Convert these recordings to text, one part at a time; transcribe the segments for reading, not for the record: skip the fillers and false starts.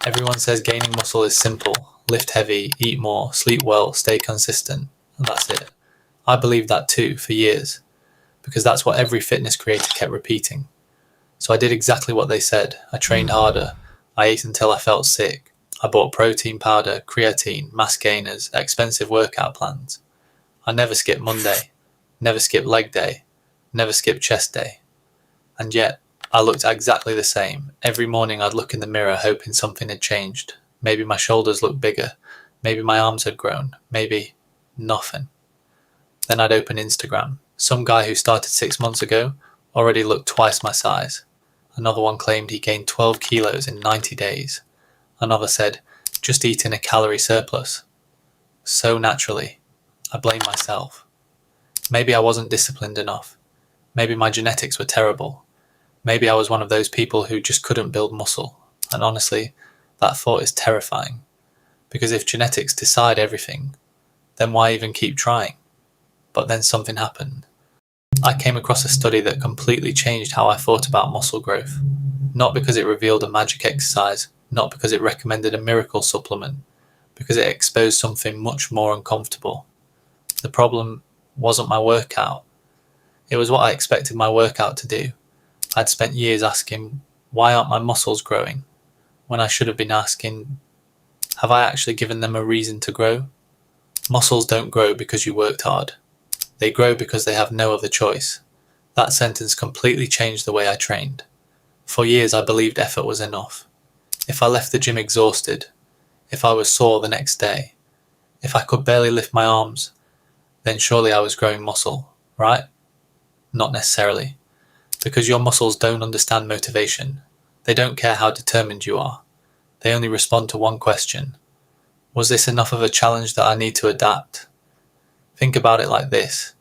Everyone says gaining muscle is simple. Lift heavy, eat more, sleep well, stay consistent, and that's it. I believed that too for years, because that's what every fitness creator kept repeating. So I did exactly what they said. I trained harder. I ate until I felt sick. I bought protein powder, creatine, mass gainers, expensive workout plans. I never skipped Monday, never skipped leg day, never skipped chest day. And yet, I looked exactly the same. Every morning I'd look in the mirror hoping something had changed. Maybe my shoulders looked bigger. Maybe my arms had grown. Maybe nothing. Then I'd open Instagram. Some guy who started 6 months ago already looked twice my size. Another one claimed he gained 12 kilos in 90 days. Another said, just eating a calorie surplus. So naturally, I blamed myself. Maybe I wasn't disciplined enough. Maybe my genetics were terrible. Maybe I was one of those people who just couldn't build muscle. And honestly, that thought is terrifying. Because if genetics decide everything, then why even keep trying? But then something happened. I came across a study that completely changed how I thought about muscle growth. Not because it revealed a magic exercise, not because it recommended a miracle supplement, because it exposed something much more uncomfortable. The problem wasn't my workout. It was what I expected my workout to do. I'd spent years asking, why aren't my muscles growing? When I should have been asking, have I actually given them a reason to grow? Muscles don't grow because you worked hard. They grow because they have no other choice. That sentence completely changed the way I trained. For years I believed effort was enough. If I left the gym exhausted, if I was sore the next day, if I could barely lift my arms, then surely I was growing muscle, right? Not necessarily. Because your muscles don't understand motivation. They don't care how determined you are. They only respond to one question. Was this enough of a challenge that I need to adapt? Think about it like this.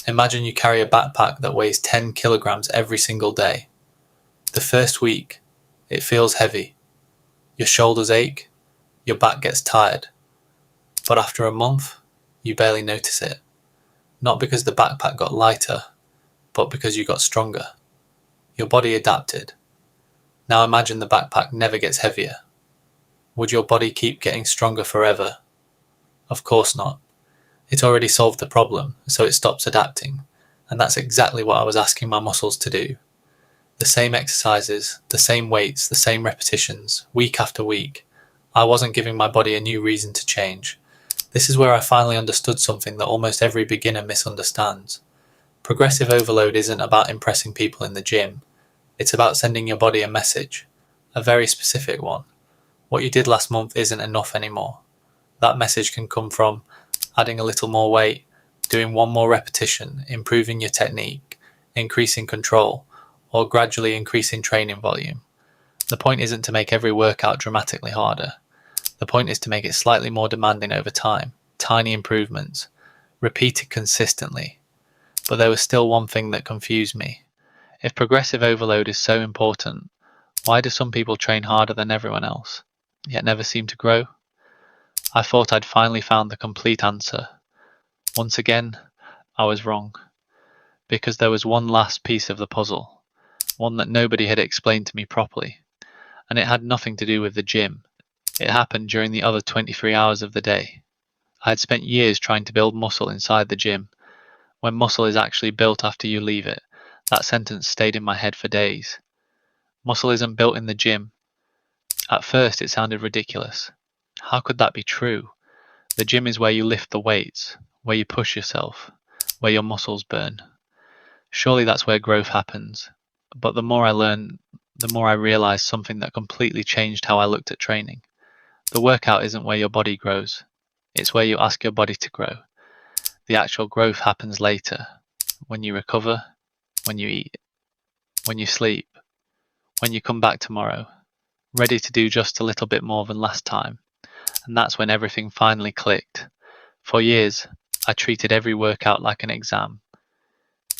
Imagine you carry a backpack that weighs 10 kilograms every single day. The first week, it feels heavy. Your shoulders ache. Your back gets tired. But after a month, you barely notice it. Not because the backpack got lighter, but because you got stronger. Your body adapted. Now imagine the backpack never gets heavier. Would your body keep getting stronger forever? Of course not. It already solved the problem, so it stops adapting. And that's exactly what I was asking my muscles to do. The same exercises, the same weights, the same repetitions, week after week. I wasn't giving my body a new reason to change. This is where I finally understood something that almost every beginner misunderstands. Progressive overload isn't about impressing people in the gym. It's about sending your body a message. A very specific one. What you did last month isn't enough anymore. That message can come from adding a little more weight, doing one more repetition, improving your technique, increasing control, or gradually increasing training volume. The point isn't to make every workout dramatically harder. The point is to make it slightly more demanding over time, tiny improvements, repeated consistently. But there was still one thing that confused me. If progressive overload is so important, why do some people train harder than everyone else, yet never seem to grow? I thought I'd finally found the complete answer. Once again, I was wrong. Because there was one last piece of the puzzle, one that nobody had explained to me properly. And it had nothing to do with the gym. It happened during the other 23 hours of the day. I had spent years trying to build muscle inside the gym. When muscle is actually built after you leave it, that sentence stayed in my head for days. Muscle isn't built in the gym. At first it sounded ridiculous. How could that be true? The gym is where you lift the weights, where you push yourself, where your muscles burn. Surely that's where growth happens. But the more I learned, the more I realized something that completely changed how I looked at training. The workout isn't where your body grows. It's where you ask your body to grow. The actual growth happens later, when you recover, when you eat, when you sleep, when you come back tomorrow, ready to do just a little bit more than last time. And that's when everything finally clicked. For years, I treated every workout like an exam.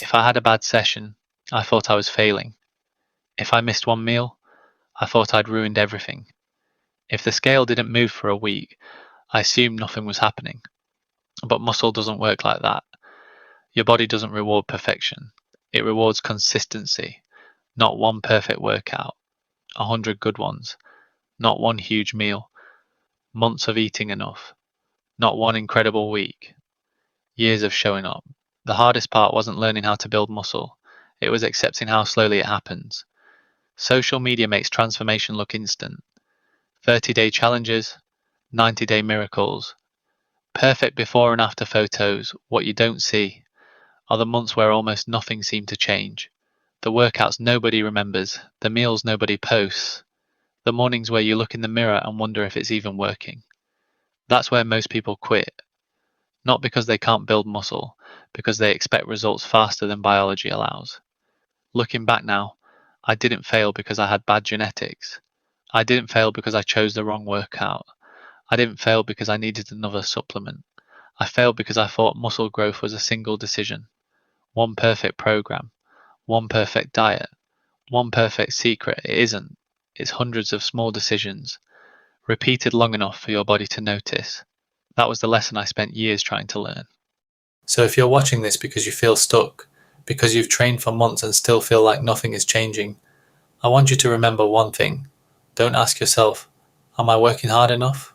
If I had a bad session, I thought I was failing. If I missed one meal, I thought I'd ruined everything. If the scale didn't move for a week, I assumed nothing was happening. But muscle doesn't work like that. Your body doesn't reward perfection. It rewards consistency. Not one perfect workout, 100 good ones. not one huge meal. Months of eating enough, not one incredible week. Years of showing up. The hardest part wasn't learning how to build muscle, it was accepting how slowly it happens. Social media makes transformation look instant. 30-day challenges, 90-day miracles. Perfect before and after photos. What you don't see are the months where almost nothing seemed to change. The workouts nobody remembers, the meals nobody posts, the mornings where you look in the mirror and wonder if it's even working. That's where most people quit. Not because they can't build muscle, because they expect results faster than biology allows. Looking back now, I didn't fail because I had bad genetics. I didn't fail because I chose the wrong workout. I didn't fail because I needed another supplement. I failed because I thought muscle growth was a single decision. One perfect program. One perfect diet. One perfect secret. It isn't. It's hundreds of small decisions, repeated long enough for your body to notice. That was the lesson I spent years trying to learn. So if you're watching this because you feel stuck, because you've trained for months and still feel like nothing is changing, I want you to remember one thing. Don't ask yourself, am I working hard enough?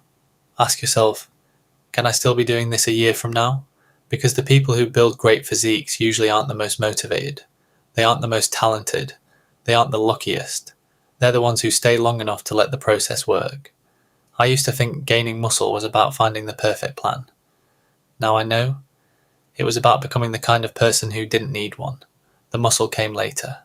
Ask yourself, can I still be doing this a year from now? Because the people who build great physiques usually aren't the most motivated. They aren't the most talented. They aren't the luckiest. They're the ones who stay long enough to let the process work. I used to think gaining muscle was about finding the perfect plan. Now I know it was about becoming the kind of person who didn't need one. The muscle came later.